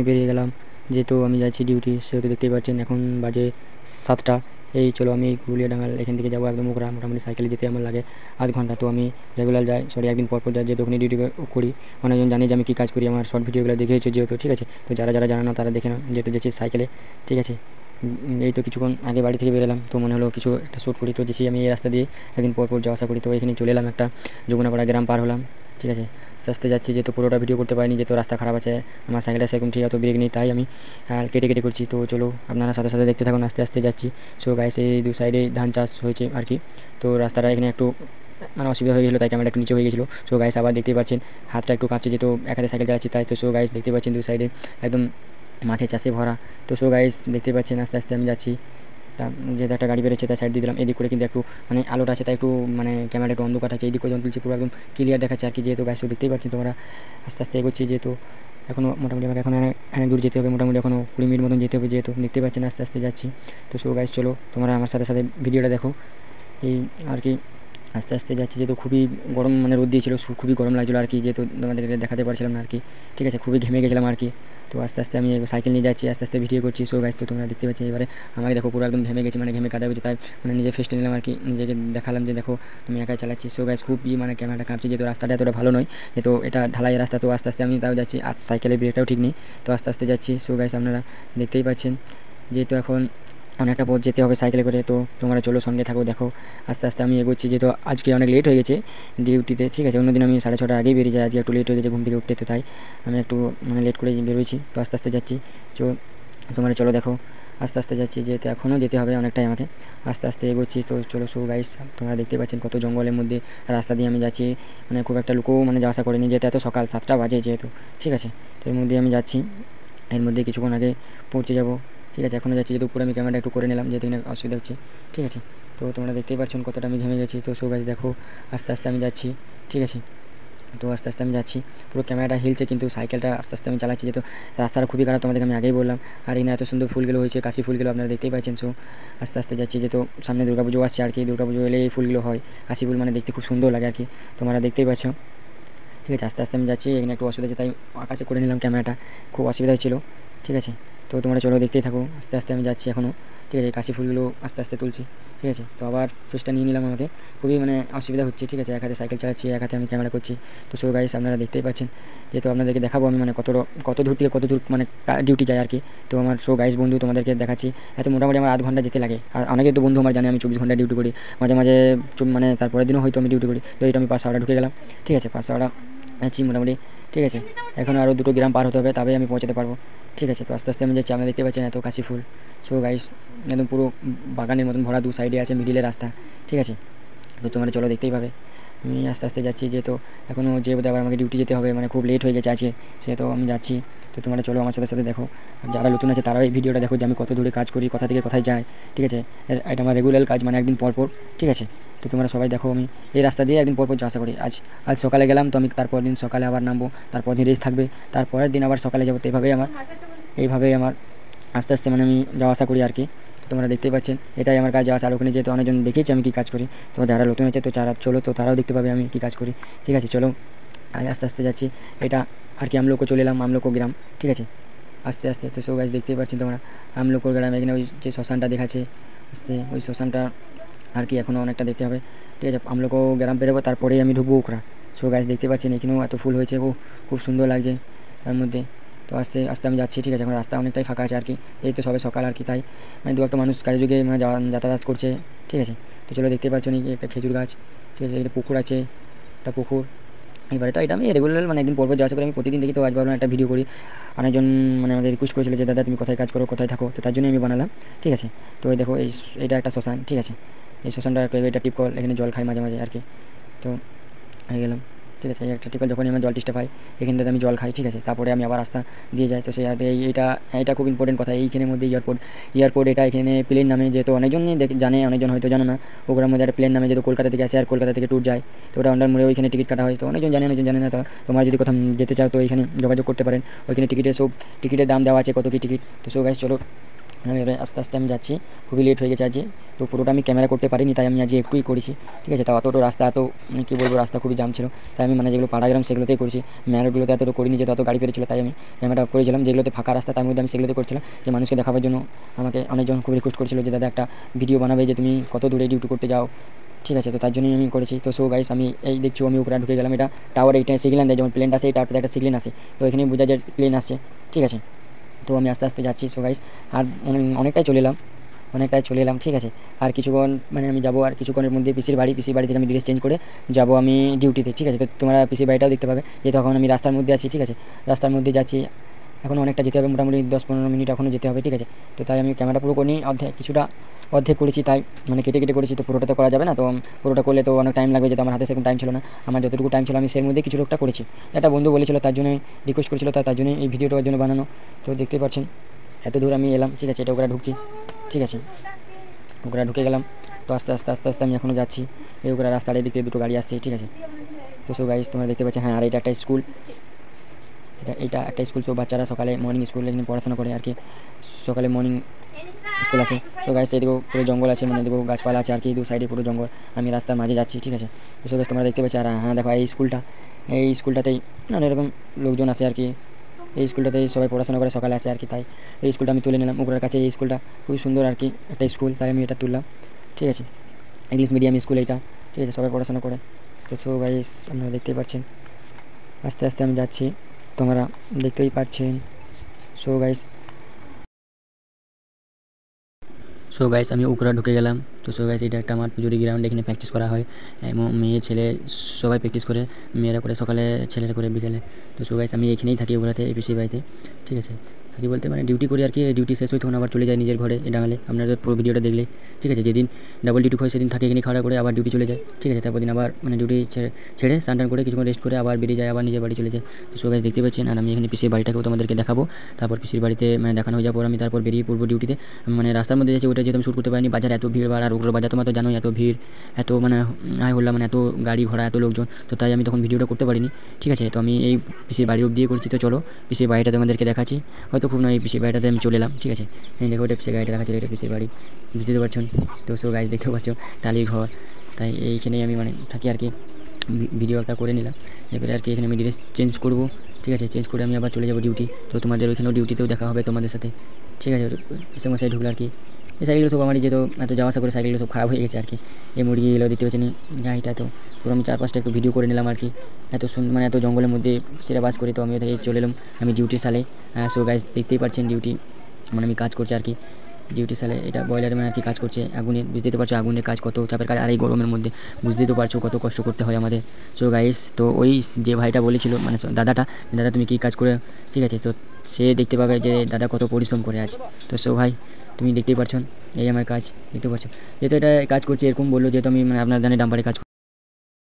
বেরিয়ে গেলাম, যেহেতু আমি যাচ্ছি ডিউটি, সেহেতু দেখতেই পাচ্ছেন এখন বাজে 7টা। এই চলো আমি কুলিয়াডাঙ্গাল এখান থেকে যাবো একদম ওকরা, মোটামুটি সাইকেলে যেতে আমার লাগে আধ ঘন্টা। তো আমি রেগুলার যাই, সরি একদিন পর পর যাই, যেহেতু ওখানে ডিউটি করি। অনেকজন জানি যে আমি কী কাজ করি, আমার শর্ট ভিডিওগুলো দেখেছি যেহেতু, ঠিক আছে। তো যারা যারা জানে না তারা দেখে না, যেহেতু যাচ্ছি সাইকেলে, ঠিক আছে। এই তো কিছুক্ষণ আগে বাড়ি থেকে বেরোলাম, তো মনে হলো কিছু একটা শ্যুট করি, তো যেছি আমি এই রাস্তা দিয়ে একদিন পর পর যাওয়া আসা করি। তো এখানে চলে এলাম, একটা যমুনাপাড়া গ্রাম পার হলাম, ঠিক আছে। আস্তে আস্তে যাচ্ছি, যেহেতু পুরোটা ভিডিও করতে পারিনি, যেহেতু রাস্তা খারাপ আছে, আমার সাইকেলটা সেরকম ঠিক অত ব্রেক নেই, তাই আমি কেটে কেটে করছি। তো চলো আপনারা সাথে সাথে দেখতে থাকুন, আস্তে আস্তে যাচ্ছি। সো গাইস এই দু সাইডে ধান চাষ হয়েছে আর কি। তো রাস্তাটা এখানে একটু মানে অসুবিধা হয়ে গেছিলো, তাই ক্যামেরা একটু নিচে হয়ে গেছিলো। সো গাইস আবার দেখতেই পাচ্ছেন হাতটা একটু কাঁপছে, যেহেতু এক হাতে সাইকেল চালাচ্ছি তাই। তো সো গাইস দেখতে পাচ্ছেন দু সাইডে একদম মাঠে চাষে ভরা। তো সো গাইস দেখতে পাচ্ছেন আস্তে আস্তে আমি যাচ্ছি। যেহেতু একটা গাড়ি বেরোচ্ছে তাই সাইড দিয়ে দিলাম, এদিক করে কিন্তু একটু মানে আলোটা আছে, তাই একটু মানে ক্যামেরা একটু অন্ধকার আছে, এদিক করে যখন তুলছি পুরো একদম ক্লিয়ার দেখাচ্ছে আর কি। যেহেতু গাছ দেখতেই পাচ্ছি তোমরা, আস্তে আস্তে এগোচ্ছি, যেহেতু এখনও মোটামুটি আমাকে এখন অনেক দূর যেতে হবে, মোটামুটি এখনও 20 মিনিট মতন যেতে হবে, যেহেতু দেখতে পাচ্ছেন আস্তে আস্তে যাচ্ছি। তো সো গাইস চলো তোমরা আমার সাথে সাথে ভিডিওটা দেখো এই আর কি। আস্তে আস্তে যাচ্ছি, যেহেতু খুবই গরম মানে রোদ দিয়েছিল, খুবই গরম লাগছিলো আর কি, যেহেতু তোমাদেরকে দেখাতে পারছিলাম না আর কি, ঠিক আছে। খুবই ঘেমে গেছিলাম আর কি। তো আস্তে আস্তে আমি সাইকেল নিয়ে যাচ্ছি, আস্তে আস্তে ভিডিও করছি। সো গাইস তো তোমরা দেখতে পাচ্ছি এবারে আমাকে দেখো পুরো একদম ঘেমে গেছি, মানে ঘেমে কাদা হয়েছে, তাই মানে নিজে ফেস্টে নিলাম আর কি, নিজেকে দেখালাম যে দেখো আমি একাই চালাচ্ছি। সো গাইস খুবই মানে ক্যামেরাটা কাঁপছে, যেহেতু রাস্তাটা এতটা ভালো নয়, যেহেতু এটা ঢালাই রাস্তা। তো আস্তে আস্তে আমি তাও যাচ্ছি, আর সাইকেলের ব্রেকটাও ঠিক নেই, তো আস্তে আস্তে যাচ্ছি। সো গাইস আপনারা দেখতেই পাচ্ছেন, যেহেতু এখন অনেকটা পথ যেতে হবে সাইকেলে করে, তো তোমরা চলো সঙ্গে থাকো, দেখো আস্তে আস্তে আমি এগোচ্ছি। যেহেতু আজকে অনেক লেট হয়ে গেছে ডিউটিতে, ঠিক আছে। অন্যদিন আমি 6:30 আগেই বেরিয়ে যাই, আজকে একটু লেট হয়ে গেছে ঘুম থেকে উঠতে, তো তাই আমি একটু মানে লেট করে বেরোয়েছি। তো আস্তে আস্তে যাচ্ছি, তো তোমরা চলো দেখো আস্তে আস্তে যাচ্ছি, যেহেতু এখনও যেতে হবে অনেকটাই আমাকে, আস্তে আস্তে এগোচ্ছি। তো চলো সো গাইস তোমরা দেখতে পাচ্ছেন কত জঙ্গলের মধ্যে রাস্তা দিয়ে আমি যাচ্ছি, মানে খুব একটা লোকও মানে যাওয়া আসা করিনি, যেহেতু এত সকাল 7টা বাজে যেহেতু, ঠিক আছে। তো এর মধ্যে আমি যাচ্ছি, এর মধ্যে কিছুক্ষণ আগে পৌঁছে যাব, ঠিক আছে। এখনও যাচ্ছি, যেহেতু উপরে আমি ক্যামেরাটা একটু করে নিলাম, যেহেতু এখানে অসুবিধা হচ্ছে, ঠিক আছে। তো তোমরা দেখতেই পাচ্ছেন কতটা আমি ঘেমে গেছি। তো সো গাইস দেখো আস্তে আস্তে আমি যাচ্ছি, ঠিক আছে। তো আস্তে আস্তে আমি যাচ্ছি, পুরো ক্যামেরাটা হিলছে, কিন্তু সাইকেলটা আস্তে আস্তে আমি চালাচ্ছি, যেহেতু রাস্তাটা খুবই খারাপ, তোমাদেরকে আমি আগেই বললাম। আর এখানে এত সুন্দর ফুলগুলো হয়েছে, কাশি ফুলগুলো আপনারা দেখতেই পাচ্ছেন। সো আস্তে আস্তে যাচ্ছি, যেহেতু সামনে দুর্গাপুজো আসছে আর কি, দুর্গাপুজো এলে এই ফুলগুলো হয়, কাশি ফুল মানে দেখতে খুব সুন্দর লাগে আর কি, তোমরা দেখতেই পাচ্ছ, ঠিক আছে। আস্তে আস্তে আমি যাচ্ছি, এখানে একটু অসুবিধা আছে তাই আকাশে করে নিলাম ক্যামেরাটা, খুব অসুবিধা হচ্ছিলো, ঠিক আছে। তো তোমরা চলো দেখতেই থাকো, আস্তে আস্তে আমি যাচ্ছি এখনও, ঠিক আছে। কাশি ফুলগুলো আস্তে আস্তে তুলছি, ঠিক আছে। তো আবার ফেসটা নিয়ে নিলাম, আমাকে খুবই মানে অসুবিধা হচ্ছে, ঠিক আছে। এক হাতে সাইকেল চালাচ্ছি, এক হাতে আমি ক্যামেরা করছি। তো সো গাইস আপনারা দেখতেই পাচ্ছেন, যেহেতু আপনাদেরকে দেখাবো আমি মানে কত দূর থেকে কত দূর মানে ডিউটি যায় আর কি। তো আমার সো গাইস বন্ধু তোমাদেরকে দেখাচ্ছি, এত মোটামুটি আমার আধ ঘন্টা যেতে লাগে। আর অনেকে তো বন্ধু আমার জানে আমি 24 ঘন্টা ডিউটি করি, মাঝে মাঝে মানে তারপরের দিনও হয়তো আমি ডিউটি করি। তো এইটা আমি 5 ঢুকে গেলাম, ঠিক আছে। 5 আছি মোটামুটি, ঠিক আছে। এখন আরও 2টো গ্রাম পার হতে হবে, তবেই আমি পৌঁছাতে পারবো, ঠিক আছে। তো আস্তে আস্তে আমি যাচ্ছি, আপনারা দেখতে পাচ্ছেন এত কাশি ফুল। সো গাইস একদম পুরো বাগানের মতন ভরা, দু সাইডে আছে মিডিলে রাস্তা, ঠিক আছে। তো তোমরা চলো দেখতেই পাবে, আমি আস্তে আস্তে যাচ্ছি, যেহেতু এখনও যে বোধহয় আবার আমাকে ডিউটি যেতে হবে, মানে খুব লেট হয়ে গেছে আজকে, সেহেতু আমি যাচ্ছি। তো তোমরা চলো আমার সাথে সাথে দেখো, আর যারা নতুন আছে তারাও এই ভিডিওটা দেখো যে আমি কত দূরে কাজ করি, কোথা থেকে কোথায় যাই, ঠিক আছে। এটা আমার রেগুলার কাজ, মানে একদিন পর পর, ঠিক আছে। তো তোমরা সবাই দেখো, আমি এই রাস্তা দিয়ে একদিন পর পর যাওয়া আসা করি। আজ সকালে গেলাম, তো আমি তারপর দিন সকালে আবার নামবো, তারপর দিন রেস্ট থাকবে, তারপরের দিন আবার সকালে যাবো। তো এইভাবেই আমার আস্তে আস্তে মানে আমি যাওয়া আসা করি আর কি। তো তোমরা দেখতেই পাচ্ছেন এটাই আমার কাজ, যাওয়া আসা। আর ওখানে যেহেতু অনেকজন দেখেছি আমি কী কাজ করি, তো যারা নতুন আছে তো যারা চলো তো তারাও দেখতে পাবে আমি কী কাজ করি, ঠিক আছে। চলো আজ আস্তে আস্তে যাচ্ছি, এটা আর কি আমলোকও চলে এলাম, আমলোকো গ্রাম, ঠিক আছে। আস্তে আস্তে তো সব গাছ দেখতেই পাচ্ছেন তোমরা, আমলোকো গ্রাম। এখানে ওই যে শ্মশানটা দেখাচ্ছে আস্তে, ওই শ্মশানটা আর কি এখনও অনেকটা দেখতে হবে, ঠিক আছে। আমলোকো গ্রাম পেরোবো, তারপরেই আমি ঢুকবো ওখরা। সো গাছ দেখতে পাচ্ছেন এখানেও এত ফুল হয়েছে, খুব সুন্দর লাগছে তার মধ্যে। তো আস্তে আস্তে আমি যাচ্ছি, ঠিক আছে। এখন রাস্তা অনেকটাই ফাঁকা আছে আর কি, এই তো সবে সকাল আর কি, তাই মানে দু একটা মানুষ কাজে যুগে মানে যাতায়াত করছে, ঠিক আছে। তো চলো দেখতে পাচ্ছ একটা খেজুর গাছ, ঠিক আছে। একটা পুকুর আছে, একটা পুকুর। এবারে তো এটা আমি রেগুলার মানে একদিন পর পর যাওয়া আসা করে আমি প্রতিদিন দেখি, তো আজ ভাবলাম একটা ভিডিও করি। অনেকজন মানে আমাকে রিকোয়েস্ট করেছিল যে দাদা তুমি কোথায় কাজ করো, কোথায় থাকো, তো তার জন্য আমি বানালাম, ঠিক আছে। তো এই দেখো এইটা একটা শ্মশান, ঠিক আছে। এই শ্মশানটা একটু এটা টিপ কল, এখানে জল খাই মাঝে মাঝে আর কি। তো হয়ে গেলাম, ঠিক আছে। এই একটা টিপল যখনই আমার জল টিস্টে পাই, এখানটাতে আমি জল খাই, ঠিক আছে। তারপরে আমি আবার রাস্তা দিয়ে যাই। তো সেই এইটা খুব ইম্পর্টেন্ট কথা, এইখানের মধ্যে এয়ারপোর্ট এটা এখানে প্লেন নামে, যেহেতু অনেকজনই জানে, অনেকজন হয়তো জানো না। ওগুলোর মধ্যে একটা প্লেন নামে, যেহেতু কলকাতা থেকে আসে আর কলকাতা থেকে ট্যুর যায়, তো ওটা অন্ডার মোড়ে ওইখানে টিকিট কাটা হয়। তো অনেকজন জানে, অনেকজন জানে না। তো তোমরা যদি কোথাও যেতে চাও তো এখানে যোগাযোগ করতে পারেন, ওইখানে টিকিটের দাম দেওয়া আছে, কত কী টিকিট। তো সো গাইস চলো আমি এবারে আস্তে আস্তে আমি যাচ্ছি, খুবই লেট হয়ে গেছে আজকে, তো পুরোটা আমি ক্যামেরা করতে পারিনি, তাই আমি আজকে একটুই করেছি। ঠিক আছে, তাও অতটা রাস্তা এত মানে কী বলবো, রাস্তা খুবই জাম ছিল, তাই আমি মানে যেগুলো পাড়া গ্রাম সেগুলোতেই করেছি, মেয়ারগুলোতে এতটা করিনি, যেহেতু অত গাড়ি পেরেছিল, তাই আমি ক্যামেরা করেছিলাম। যেগুলোতে ফাঁকা রাস্তা তার মধ্যে আমি সেগুলোতে করছিলাম, যে মানুষকে দেখাবার জন্য। আমাকে অনেকজন খুব রিকোয়েস্ট করেছিল যে দাদা একটা ভিডিও বানাবে, যে তুমি কত দূরে ডিউটি করতে যাও। ঠিক আছে, তো তার জন্যই আমি করেছি। তো সো গাইস, আমি এই দেখছি আমি উপরে ঢুকে গেলাম। এটা টাওয়ার, এইটা সিগন্যাল দেয়, যেমন প্লেনটা আছে এই টাওয়ারটাতে একটা সিগন্যাল আসে, তো এখানে বোঝা যায় প্লেন আসছে। ঠিক আছে, তো আমি আস্তে আস্তে যাচ্ছি। সো গাইস, আর অনেকটাই চলে এলাম। ঠিক আছে, আর কিছুক্ষণ মানে আমি যাবো, আর কিছুক্ষণের মধ্যে পিসির বাড়ি থেকে আমি ড্রেস চেঞ্জ করে যাবো আমি ডিউটিতে। ঠিক আছে, তো তোমরা পিসির বাড়িটাও দেখতে পাবে, যেহেতু এখন আমি রাস্তার মধ্যে আছি। ঠিক আছে, রাস্তার মধ্যে যাচ্ছি, এখন অনেকটা যেতে হবে, মোটামুটি 10-15 মিনিট এখনও যেতে হবে। ঠিক আছে, তো তাই আমি ক্যামেরা পুরো করিনি, অর্ধেক করেছি, তাই মানে কেটে কেটে করেছি, তো পুরোটা তো করা যাবে না, তো পুরোটা করলে তো অনেক টাইম লাগবে, যেহেতু আমার হাতে সেরকম টাইম ছিল না। আমার যতটুকু টাইম ছিল আমি সের মধ্যে কিছু লোকটা করেছি। একটা বন্ধু বলেছিল, তার জন্য রিকোয়েস্ট করেছিল, তার জন্য এই ভিডিওটার জন্য বানানো। তো দেখতে পাচ্ছেন এত দূর আমি এলাম। ঠিক আছে, এটা ওখানে ঢুকছি। ঠিক আছে, ওখানে ঢুকে গেলাম। তো আস্তে আস্তে আস্তে আস্তে আমি এখনও যাচ্ছি, এই ওখানে রাস্তার এদিক থেকে দুটো গাড়ি আসছে। ঠিক আছে, তো সো গাইস, তোমরা দেখতে পাচ্ছ, হ্যাঁ, আর এটা একটা স্কুল, এটা একটা স্কুল। সব বাচ্চারা সকালে মর্নিং স্কুল এখানে পড়াশোনা করে আর কি, সকালে মর্নিং স্কুল আছে। সো গাইস, এদিকেও পুরো জঙ্গল আছে, মানে এদিকেও গাছপালা আছে আর কি, দু সাইডে পুরো জঙ্গল, আমি রাস্তার মাঝে যাচ্ছি। ঠিক আছে, তো সো গাইস, তোমরা দেখতে পাচ্ছ। আর হ্যাঁ দেখো, এই স্কুলটাতেই নানা এরকম লোকজন আসে আর কি, এই স্কুলটাতেই সবাই পড়াশোনা করে, সকালে আসে আর কি, তাই এই স্কুলটা আমি তুলে নিলাম। ওগুলোর কাছে এই স্কুলটা খুবই সুন্দর আর কি একটা স্কুল, তাই আমি এটা তুললাম। ঠিক আছে, ইংলিশ মিডিয়াম স্কুল এইটা। ঠিক আছে, সবাই পড়াশোনা করে। তো সো গাইস, আপনারা দেখতেই পাচ্ছেন আস্তে আস্তে আমি যাচ্ছি, তোমরা দেখতেই পাচ্ছেন। সো গাইস আমি উকরা ঢুকে গেলাম। তো সো গাইস, এটা একটা আমার পুজোরি গ্রাউন্ড, এখানে প্র্যাকটিস করা হয়, এবং মেয়ে ছেলে সবাই প্র্যাকটিস করে, মেয়েরা করে সকালে, ছেলেরা করে বিকেলে। তো সো গাইস, আমি এখানেই থাকি ওগুলাতে, এপিসি বাড়িতে। ঠিক আছে, থাকি বলতে মানে ডিউটি করি আর কি, ডিউটি শেষ হয় তখন আবার চলে যায় নিজের ঘরে ডাঙালে, আপনারা পুরো ভিডিওটা দেখলে। ঠিক আছে, যেদিন ডাবল ডিউটি হয় সেদিন থাকে এখানে খাওয়া করে, আবার ডিউটি চলে যায়। ঠিক আছে, তারপর দিন আবার মানে ডিউটি ছেড়ে স্নান টান করে কিছুক্ষণ রেস্ট করে আবার বেরিয়ে যায়, আবার নিজের বাড়ি চলে যায়। তো সো গাইস, দেখতে পাচ্ছেন, আর আমি এখানে পিসির বাড়িটাকেও তোমাদেরকে দেখাবো। তারপর পিসির বাড়িতে মানে দেখানো হয়ে যাওয়ার পর আমি তারপর বেরিয়ে পড়বো ডিউটিতে। মানে রাস্তার মধ্যে যাচ্ছি, ওটা যেহেতু আমি শ্যুট করতে পারিনি, বাজার এত ভিড় আর উগ্র বাজার তোমার তো জানোই, এত ভিড়, এত মানে হাই হল্লা, মানে এত গাড়ি ঘোড়া, এত লোকজন, তো তাই আমি তখন ভিডিওটা করতে পারিনি। ঠিক আছে, তো আমি এই পিসির বাড়ির অব্দি করছি। তো চলো পিসির বাড়িটা তোমাদেরকে দেখাচ্ছি, হয়তো খুব না, এই পিসির বাড়িটাতে আমি চলে এলাম। ঠিক আছে, এই দেখো, ওটা পিসির গাড়িটা দেখাচ্ছি, এটা পিসির বাড়ি, বুঝতে পারছেন। তো সো গাইস, দেখতে পাচ্ছ টালির ঘর, তাই এইখানেই আমি মানে থাকি আর কি। ভিডিও একটা করে নিলাম, এবারে আর কি এখানে আমি ড্রেস চেঞ্জ করবো। ঠিক আছে, চেঞ্জ করে আমি আবার চলে যাবো ডিউটি, তো তোমাদের ওইখানেও ডিউটিতেও দেখা হবে তোমাদের সাথে। ঠিক আছে, এসে মশাই ঢুকলো আর কি, এই সাইকেলগুলো সব আমারই, যেহেতু এত যাওয়া আসা করে সাইকেলগুলো সব খারাপ হয়ে গেছে আর কি। এই মুরগিগুলো দেখতে পাচ্ছেন, গাড়িটা, তো পুরো আমি 4-5টা একটু ভিডিও করে নিলাম আর কি। এত সুন্দর মানে এত জঙ্গলের মধ্যে সেরা বাস করি, তো আমি ওদের চলে এলাম আমি ডিউটির সালে। সো গাইস, দেখতেই পাচ্ছেন ডিউটি মানে আমি কাজ করছি আর কি, ডিউটি সালে এটা বয়লার মানে আর কি কাজ করছে আগুনের, বুঝতেই পারছো আগুনের কাজ কত চাপের কাজ, আর এই গরমের মধ্যে বুঝতেই তো পারছো কত কষ্ট করতে হয় আমাদের। সো গাইস, তো ওই যে ভাইটা বলেছিল মানে দাদা তুমি কী কাজ করে, ঠিক আছে, তো সে দেখতে পাবে যে দাদা কত পরিশ্রম করে আজ। তো সো ভাই, তুমি দেখতেই পারছো, এই আমার কাজ দেখতে পাচ্ছ, যেহেতু এটা কাজ করছি এরকম বললো, যেহেতু আমি মানে আপনার জানি ডাম্পারে কাজ